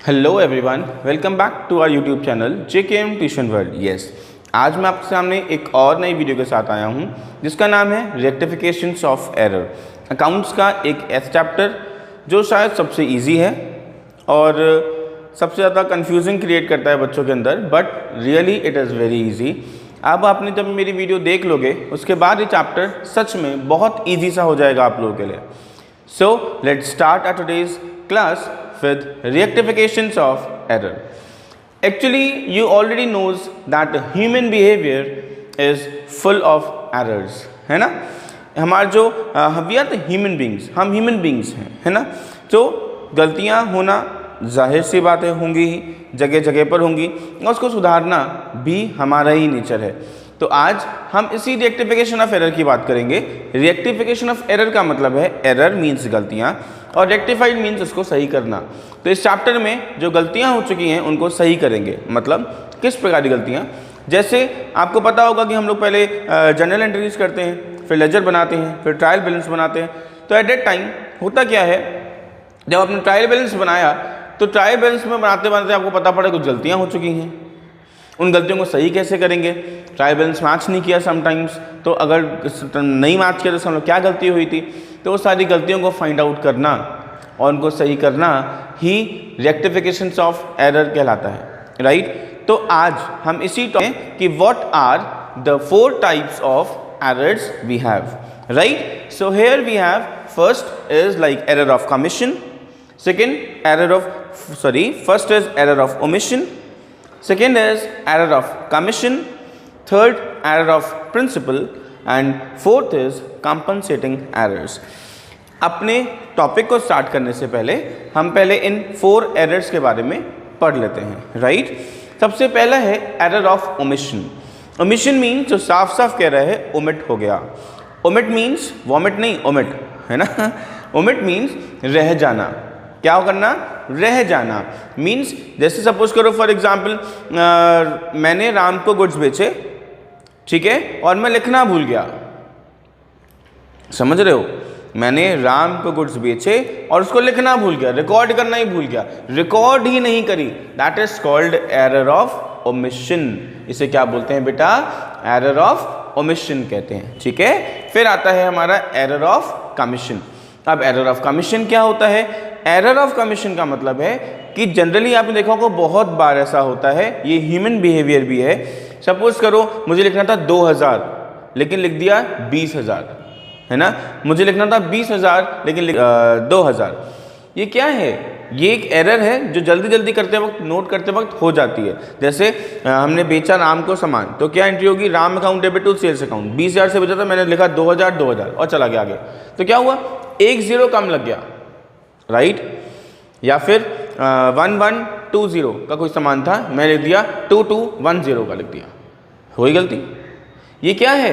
Hello everyone, welcome back to our YouTube channel JKM tuition world. Yes, आज मैं आपके सामने एक और नई वीडियो के साथ आया हूं जिसका नाम है रेक्टिफिकेशंस ऑफ एरर। अकाउंट्स का एक ऐसा चैप्टर जो शायद सबसे इजी है और सबसे ज़्यादा कंफ्यूजिंग क्रिएट करता है बच्चों के अंदर, but really it is very easy. अब आपने जब मेरी वीडियो देख लोगे उसके बाद ये चैप्टर सच में बहुत ईजी सा हो जाएगा आप लोगों के लिए। So let's start our today's class with rectifications of error. Actually, you already knows that human behavior is full of errors, है ना। हमारे जो we are the human beings, हम human beings हैं, है ना। तो गलतियाँ होना जाहिर सी बातें होंगी ही, जगह जगह पर होंगी और उसको सुधारना भी हमारा ही नेचर है। तो आज हम इसी रेक्टिफिकेशन ऑफ एरर की बात करेंगे। रेक्टिफिकेशन ऑफ एरर का मतलब है एरर मीन्स गलतियाँ और रेक्टिफाइड मीन्स उसको सही करना। तो इस चैप्टर में जो गलतियाँ हो चुकी हैं उनको सही करेंगे। मतलब किस प्रकार की गलतियाँ, जैसे आपको पता होगा कि हम लोग पहले जर्नल एंट्रीज करते हैं, फिर लेजर बनाते हैं, फिर ट्रायल बैलेंस बनाते हैं। तो एट दैट टाइम होता क्या है, जब आपने ट्रायल बैलेंस बनाया तो ट्रायल बैलेंस में बनाते बनाते आपको पता पड़ा कुछ गलतियाँ हो चुकी हैं। उन गलतियों को सही कैसे करेंगे, ट्रायल बैलेंस मैच नहीं किया समटाइम्स, तो अगर नहीं मैच किया तो समझ क्या गलती हुई थी। तो वो सारी गलतियों को फाइंड आउट करना और उनको सही करना ही रेक्टिफिकेशंस ऑफ एरर कहलाता है, राइट। तो आज हम इसी टॉपिक कि what are the 4 types of errors we have, right. So here we have first is like error of commission, first is error of omission, second is error of commission, third error of principle and fourth is compensating errors। अपने topic को start करने से पहले हम पहले इन 4 errors के बारे में पढ़ लेते हैं, राइट। सबसे पहला है error of omission. Omission means जो साफ साफ कह रहा है ओमिट हो गया। ओमिट मीन्स वॉमिट नहीं, ओमिट, है ना। ओमिट मीन्स रह जाना। क्या करना, रह जाना। मीन्स जैसे सपोज करो फॉर एग्जाम्पल मैंने राम को गुड्स बेचे, ठीक है, और मैं लिखना भूल गया। समझ रहे हो, मैंने राम को गुड्स बेचे और उसको लिखना भूल गया, रिकॉर्ड करना ही भूल गया, रिकॉर्ड ही नहीं करी। That is called error of omission. इसे क्या बोलते हैं बेटा, एरर ऑफ ओमिशन कहते हैं, ठीक है। फिर आता है हमारा एरर ऑफ कमीशन। अब एरर ऑफ कमीशन क्या होता है, एरर ऑफ कमीशन का मतलब है कि जनरली आपने देखा होगा बहुत बार ऐसा होता है, ये ह्यूमन बिहेवियर भी है। सपोज करो मुझे लिखना था 2000 लेकिन लिख दिया 20,000, है ना। मुझे लिखना था 20,000 लेकिन 2000। ये क्या है, ये एक एरर है जो जल्दी जल्दी करते वक्त, नोट करते वक्त हो जाती है। जैसे हमने बेचा राम को सामान, तो क्या एंट्री होगी, Ram account debit to sales account. 20,000 से बेचा था, मैंने लिखा 2000 और चला गया आगे। तो क्या हुआ, 1 0 कम लग गया, राइट। या फिर 1120 का कोई सामान था, मैं लिख दिया 2210 का लिख दिया, हो गई गलती। ये क्या है,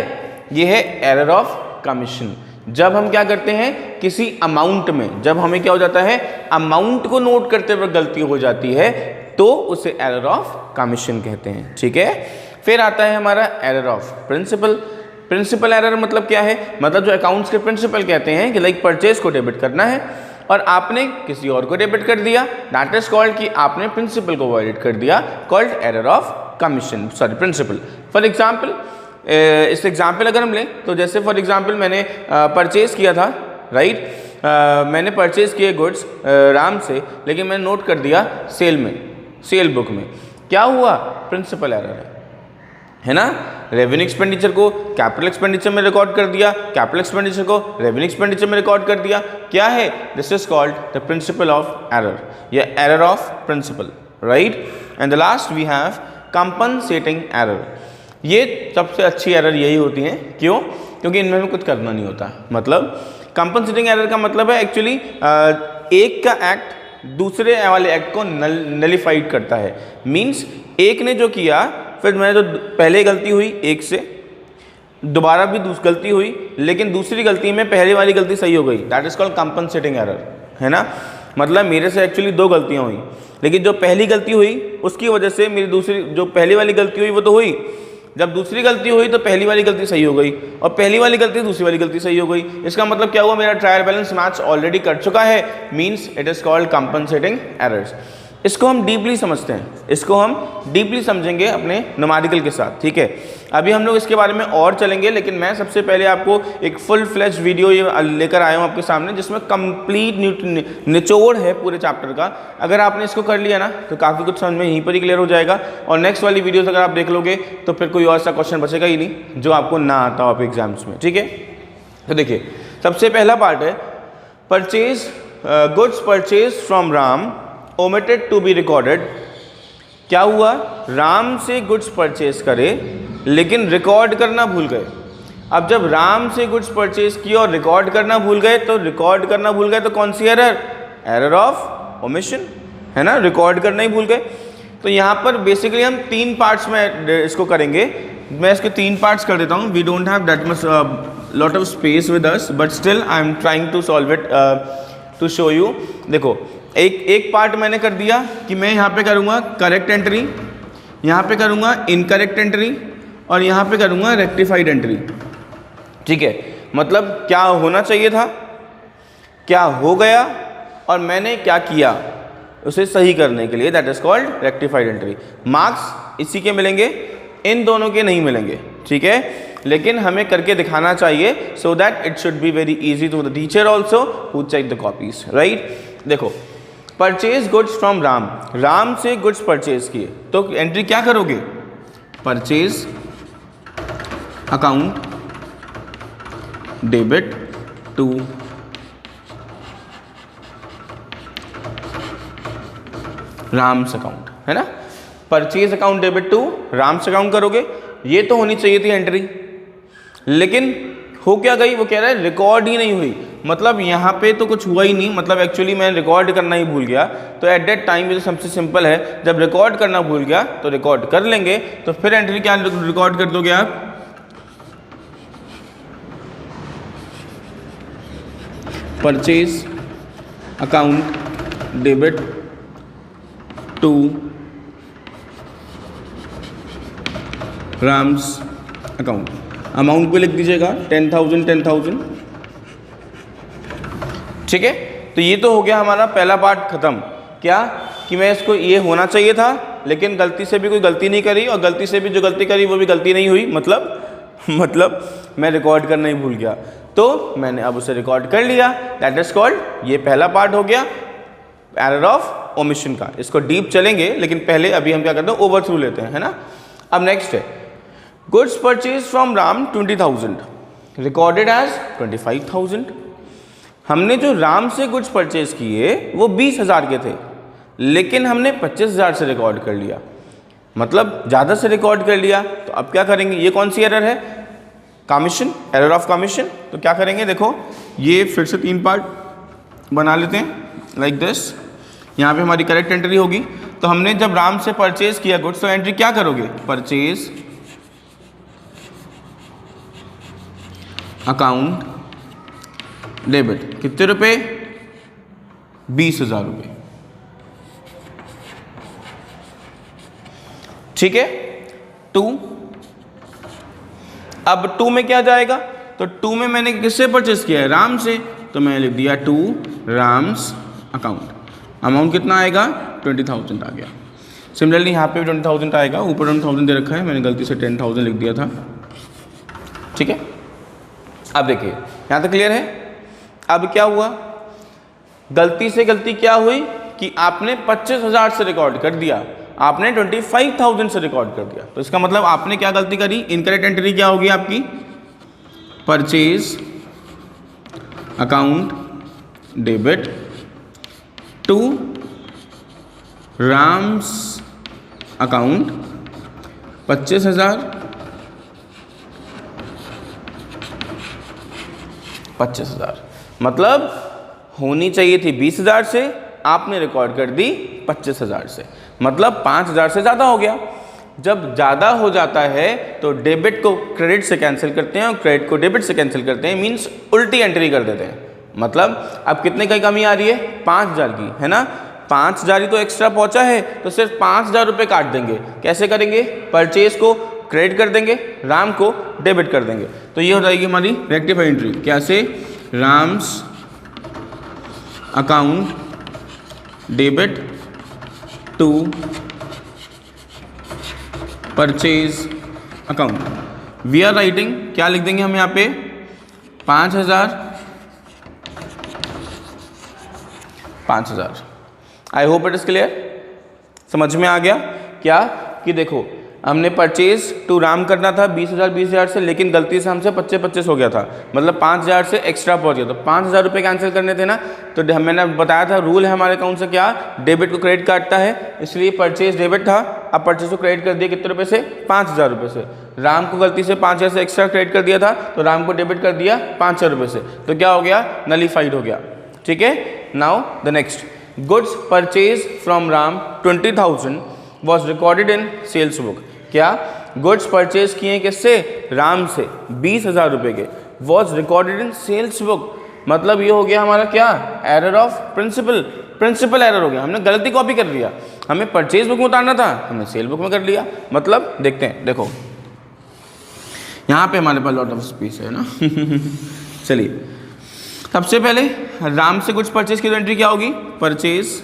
ये है एरर ऑफ कमीशन। जब हम क्या करते हैं किसी अमाउंट में, जब हमें क्या हो जाता है, अमाउंट को नोट करते वक्त गलती हो जाती है, तो उसे एरर ऑफ कमीशन कहते हैं, ठीक है। फिर आता है हमारा error of principle. Principle error मतलब क्या है, मतलब जो अकाउंट्स के प्रिंसिपल कहते हैं कि लाइक परचेज को डेबिट करना है और आपने किसी और को डेबिट कर दिया, दैट इज कॉल्ड कि आपने प्रिंसिपल को वायलेट कर दिया, called error of commission, sorry principle. For example, इस एग्जाम्पल अगर हम लें तो जैसे फॉर एग्जाम्पल मैंने परचेज किया था, राइट। मैंने परचेज किए गुड्स राम से, लेकिन मैंने नोट कर दिया सेल में, सेल बुक में। क्या हुआ, प्रिंसिपल एरर है ना। रेवेन्यू एक्सपेंडिचर को कैपिटल एक्सपेंडिचर में रिकॉर्ड कर दिया, कैपिटल एक्सपेंडिचर को रेवेन्यू एक्सपेंडिचर में रिकॉर्ड कर दिया। क्या है, this is called the principle of error या error of principle, right. And the last we have compensating error. ये सबसे अच्छी एरर यही होती है, क्यों, क्योंकि इनमें हमें कुछ करना नहीं होता। मतलब कंपनसेटिंग एरर का मतलब है एक्चुअली एक का एक्ट दूसरे वाले एक्ट को नलिफाइड करता है। मीन्स एक ने जो किया, फिर मैंने जो पहले गलती हुई एक से, दोबारा भी गलती हुई, लेकिन दूसरी गलती में पहले वाली गलती सही हो गई, that is called compensating error, है ना। मतलब मेरे से एक्चुअली 2 गलतियां हुई, लेकिन जो पहली गलती हुई उसकी वजह से मेरी दूसरी जो पहली वाली गलती हुई वो तो हुई, जब दूसरी गलती हुई तो पहली वाली गलती सही हो गई और पहली वाली गलती दूसरी वाली गलती सही हो गई। इसका मतलब क्या हुआ, मेरा ट्रायल बैलेंस मैच ऑलरेडी कर चुका है, means it is called compensating errors. इसको हम डीपली समझते हैं, इसको हम डीपली समझेंगे अपने न्यूमेरिकल के साथ, ठीक है। अभी हम लोग इसके बारे में और चलेंगे, लेकिन मैं सबसे पहले आपको एक फुल फ्लैश वीडियो ये लेकर आया हूँ आपके सामने, जिसमें कंप्लीट निचोड़ है पूरे चैप्टर का। अगर आपने इसको कर लिया ना तो काफ़ी कुछ समझ में यहीं पर ही क्लियर हो जाएगा, और नेक्स्ट वाली वीडियोस अगर आप देख लोगे तो फिर कोई और सा क्वेश्चन बचेगा ही नहीं जो आपको ना आता हो आप एग्जाम्स में, ठीक है। तो देखिए, सबसे पहला पार्ट है purchase goods purchase from Ram omitted to be recorded. क्या हुआ, राम से गुड्स परचेज करे लेकिन रिकॉर्ड करना भूल गए। अब जब राम से गुड्स परचेज किए और रिकॉर्ड करना भूल गए, तो रिकॉर्ड करना भूल गए तो कौन सी एरर, एरर ऑफ ओमिशन, है ना, रिकॉर्ड करना ही भूल गए। तो यहाँ पर बेसिकली हम 3 पार्ट्स में इसको करेंगे। मैं इसके 3 पार्ट्स कर देता हूँ। We don't have that much lot of space with us, but still I am trying to solve it to show you. देखो, एक पार्ट मैंने कर दिया कि मैं यहाँ पे करूँगा करेक्ट एंट्री, यहाँ पे करूँगा इनकरेक्ट एंट्री, और यहाँ पे करूँगा रेक्टिफाइड एंट्री, ठीक है। मतलब क्या होना चाहिए था, क्या हो गया, और मैंने क्या किया उसे सही करने के लिए, that is called rectified entry. Marks इसी के मिलेंगे, इन दोनों के नहीं मिलेंगे, ठीक है, लेकिन हमें करके दिखाना चाहिए so that it should be very easy to the teacher also who check the copies, right. देखो, purchase goods from Ram, Ram से गुड्स परचेज किए, तो एंट्री क्या करोगे, purchase account debit to Ram's account, है ना। Purchase account debit to Ram's account करोगे, ये तो होनी चाहिए थी एंट्री, लेकिन हो क्या गई, वो कह रहा है रिकॉर्ड ही नहीं हुई। मतलब यहाँ पे तो कुछ हुआ ही नहीं, मतलब एक्चुअली मैं रिकॉर्ड करना ही भूल गया। तो एट दैट टाइम ये तो सबसे सिंपल है, जब रिकॉर्ड करना भूल गया तो रिकॉर्ड कर लेंगे, तो फिर एंट्री क्या रिकॉर्ड कर दोगे आप, purchase account debit to Ram's account. Amount पे लिख दीजिएगा 10,000 10,000, ठीक है। तो ये तो हो गया हमारा पहला पार्ट खत्म। क्या कि मैं इसको, ये होना चाहिए था लेकिन गलती से भी कोई गलती नहीं करी, और गलती से भी जो गलती करी वो भी गलती नहीं हुई, मतलब मैं रिकॉर्ड करना ही भूल गया, तो मैंने अब उसे रिकॉर्ड कर लिया, दैट इज कॉल्ड, ये पहला पार्ट हो गया एरर ऑफ ओमिशन का। इसको डीप चलेंगे, लेकिन पहले अभी हम क्या करते हैं, ओवर थ्रू लेते हैं, है ना। अब नेक्स्ट है goods purchase from Ram 20,000 recorded as 25,000। हमने जो राम से गुड्स परचेज किए वो 20,000 के थे, लेकिन हमने 25,000 से रिकॉर्ड कर लिया, मतलब ज़्यादा से रिकॉर्ड कर लिया। तो अब क्या करेंगे, ये कौन सी एरर है, कमीशन, एरर ऑफ कमीशन। तो क्या करेंगे, देखो ये फिर से 3 पार्ट बना लेते हैं लाइक दिस। यहाँ पे हमारी करेक्ट एंट्री होगी। तो हमने जब राम से परचेज किया गुड्स, तो एंट्री क्या करोगे, परचेज अकाउंट डेबिट, कितने रुपए, 20,000 रुपये, ठीक है। 2, अब 2 में क्या जाएगा, तो 2 में मैंने किससे परचेज किया है, राम से, तो मैंने लिख दिया 2 राम्स अकाउंट। अमाउंट कितना आएगा, 20,000 आ गया। सिमिलरली यहाँ पे 20,000 आएगा, ऊपर 20,000 दे रखा है, मैंने गलती से 10,000 लिख दिया था, ठीक है। अब देखिए यहाँ तक क्लियर है। अब क्या हुआ, गलती से गलती क्या हुई कि आपने 25,000 से रिकॉर्ड कर दिया, आपने 25,000 से रिकॉर्ड कर दिया। तो इसका मतलब आपने क्या गलती करी, इनकरेक्ट एंट्री क्या होगी आपकी, purchase account debit to Ram's account 25,000 मतलब होनी चाहिए थी 20,000 से, आपने रिकॉर्ड कर दी 25,000 से, मतलब 5,000 से ज़्यादा हो गया। जब ज़्यादा हो जाता है तो डेबिट को क्रेडिट से कैंसिल करते हैं और क्रेडिट को डेबिट से कैंसिल करते हैं, मीन्स उल्टी एंट्री कर देते हैं। मतलब अब कितने की कमी आ रही है, 5,000 की, है ना। 5,000 ही तो एक्स्ट्रा पहुंचा है, तो सिर्फ 5,000 रुपये काट देंगे। कैसे करेंगे, परचेज को क्रेडिट कर देंगे, राम को डेबिट कर देंगे। तो ये हो जाएगी हमारी रेक्टिफाइड एंट्री। कैसे, Ram's account debit to purchase account. We are writing, क्या लिख देंगे हम यहाँ पे, 5,000। I hope it is clear, समझ में आ गया क्या कि देखो हमने परचेज टू राम करना था 20,000 से, लेकिन गलती से हमसे 25 हो गया था, मतलब 5,000 से एक्स्ट्रा पहुंच गया, तो 5,000 रुपये कैंसिल करने थे ना, तो मैंने बताया था रूल है हमारे अकाउंट से क्या, डेबिट को क्रेडिट काटता है, इसलिए परचेज डेबिट था, अब परचेज को क्रेडिट कर दिया कितने रुपये से, 5,000 रुपये से। राम को गलती से 5,000 से एक्स्ट्रा क्रेडिट कर दिया था, तो राम को डेबिट कर दिया 5,000 रुपये से, तो क्या हो गया, नलीफाइड हो गया। ठीक है, now the next, goods purchase from Ram 20,000 was recorded in sales book. क्या गुड्स परचेज किए किससे, राम से, 20,000 रुपये के, was recorded in sales book, मतलब ये हो गया हमारा क्या, एरर ऑफ प्रिंसिपल एरर हो गया, हमने गलती कॉपी कर लिया, हमें परचेज बुक में उतारना था, हमने सेल बुक में कर लिया। मतलब देखते हैं, देखो यहाँ पे हमारे पास लॉट ऑफ स्पेस है ना चलिए, सबसे पहले राम से गुड्स परचेज की एंट्री क्या होगी, purchase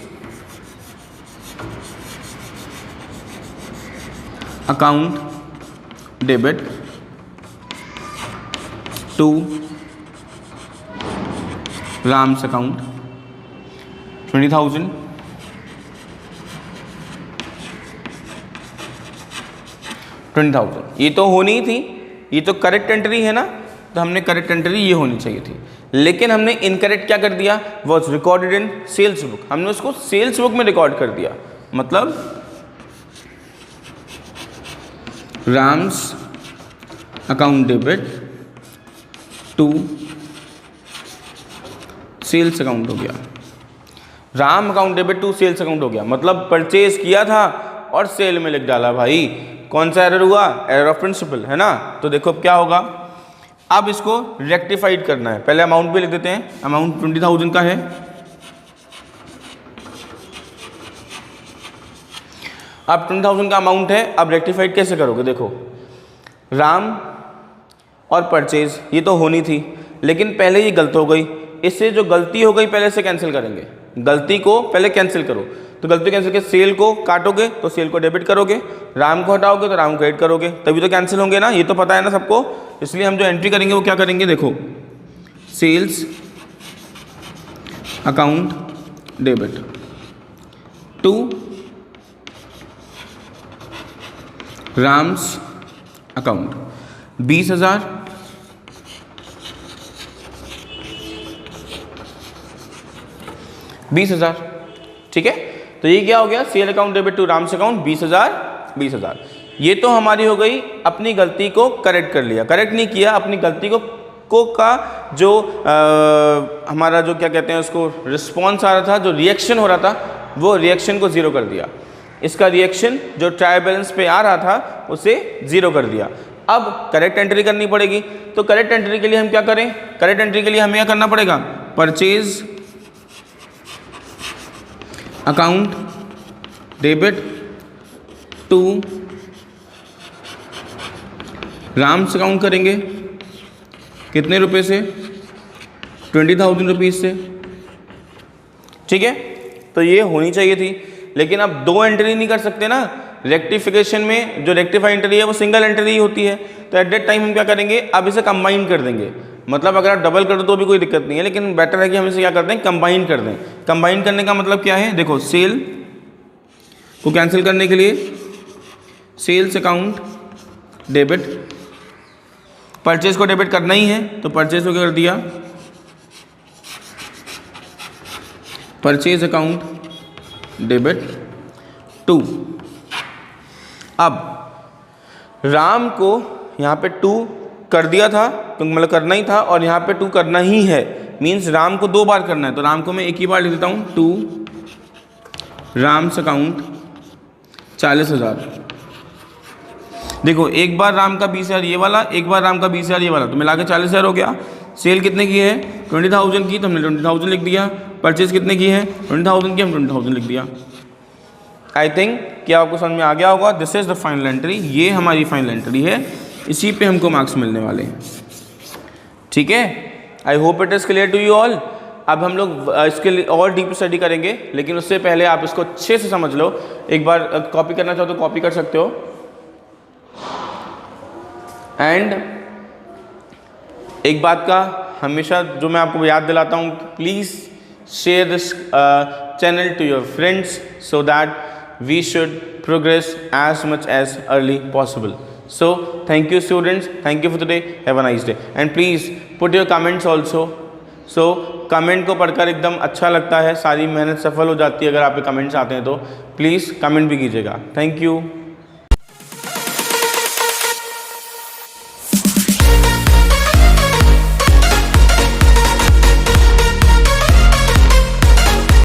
account debit to Ram's account 20,000 ये तो होनी ही थी, ये तो करेक्ट एंट्री है ना, तो हमने करेक्ट एंट्री ये होनी चाहिए थी, लेकिन हमने इनकरेक्ट क्या कर दिया, was recorded in sales book, हमने उसको सेल्स बुक में रिकॉर्ड कर दिया, मतलब Ram's account debit to sales account हो गया, Ram account debit to sales account हो गया, मतलब परचेज किया था और सेल में लिख डाला। भाई कौन सा एरर हुआ, एरर ऑफ प्रिंसिपल है ना। तो देखो अब क्या होगा, अब इसको रेक्टिफाइड करना है, पहले अमाउंट भी लिख देते हैं, अमाउंट 20,000 का है, अब 20,000 का अमाउंट है, अब रेक्टिफाइड कैसे करोगे, देखो राम और परचेज ये तो होनी थी, लेकिन पहले ये गलत हो गई, इससे जो गलती हो गई पहले से कैंसिल करेंगे, गलती को पहले कैंसिल करो, तो गलती कैंसिल के सेल को काटोगे तो सेल को डेबिट करोगे, राम को हटाओगे तो राम को क्रेडिट करोगे, तभी तो कैंसिल होंगे ना, ये तो पता है ना सबको। इसलिए हम जो एंट्री करेंगे वो क्या करेंगे, देखो sales account debit to Ram's account 20,000 ठीक है। तो ये क्या हो गया, sale account debit to Ram's account 20,000। ये तो हमारी हो गई, अपनी गलती को करेक्ट कर लिया, करेक्ट नहीं किया, अपनी गलती को का जो हमारा जो क्या कहते हैं उसको रिस्पॉन्स आ रहा था, जो रिएक्शन हो रहा था, वो रिएक्शन को ज़ीरो कर दिया, इसका रिएक्शन जो ट्रायल बैलेंस पे आ रहा था उसे ज़ीरो कर दिया। अब करेक्ट एंट्री करनी पड़ेगी, तो करेक्ट एंट्री के लिए हम क्या करें, करेक्ट एंट्री के लिए हमें क्या करना पड़ेगा, purchase account debit to Ram's account करेंगे, कितने रुपए से, 20,000 रुपीज़ से, ठीक है। तो ये होनी चाहिए थी, लेकिन अब दो एंट्री नहीं कर सकते ना, रेक्टिफिकेशन में जो रेक्टिफाई एंट्री है वो सिंगल एंट्री ही होती है, तो एट दैट टाइम हम क्या करेंगे, अब इसे कंबाइन कर देंगे, मतलब अगर आप डबल कर दो तो भी कोई दिक्कत नहीं है, लेकिन बेटर है कि हम इसे क्या करते हैं, कंबाइन कर दें। कंबाइन करने का मतलब क्या है, देखो सेल को कैंसिल करने के लिए सेल्स अकाउंट डेबिट, परचेज को डेबिट करना ही है तो परचेज को क्या कर दिया, परचेज अकाउंट डेबिट टू। अब राम को यहाँ पे 2 कर दिया था, तो मतलब करना ही था, और यहाँ पे 2 करना ही है, मीन्स राम को 2 बार करना है, तो राम को मैं एक ही बार लिख देता हूँ, 2 राम्स अकाउंट 40,000। देखो एक बार राम का 20,000 ये वाला, एक बार राम का 20,000 ये वाला, तो मिला के 40,000 हो गया। सेल कितने की है, 20,000 की, तो हमने 20,000 लिख दिया। परचेज कितने की है, 20,000 की, हम 20,000 लिख दिया। आई थिंक कि आपको समझ में आ गया होगा। This is the final entry, ये हमारी फाइनल एंट्री है, इसी पे हमको मार्क्स मिलने वाले हैं, ठीक है। I hope it is clear to you all. अब हम लोग इसके लिए और डीप स्टडी करेंगे, लेकिन उससे पहले आप इसको अच्छे से समझ लो। एक बार कॉपी करना चाहो तो कॉपी कर सकते हो। एंड एक बात का हमेशा जो मैं आपको याद दिलाता हूँ, please share this channel to your friends so that we should progress as much as early possible. So thank you students, thank you for today, have a nice day and please put your comments also. So comment को पढ़कर एकदम अच्छा लगता है, सारी मेहनत सफल हो जाती है अगर आपके कमेंट्स आते हैं तो प्लीज़ कमेंट भी कीजिएगा। Thank you.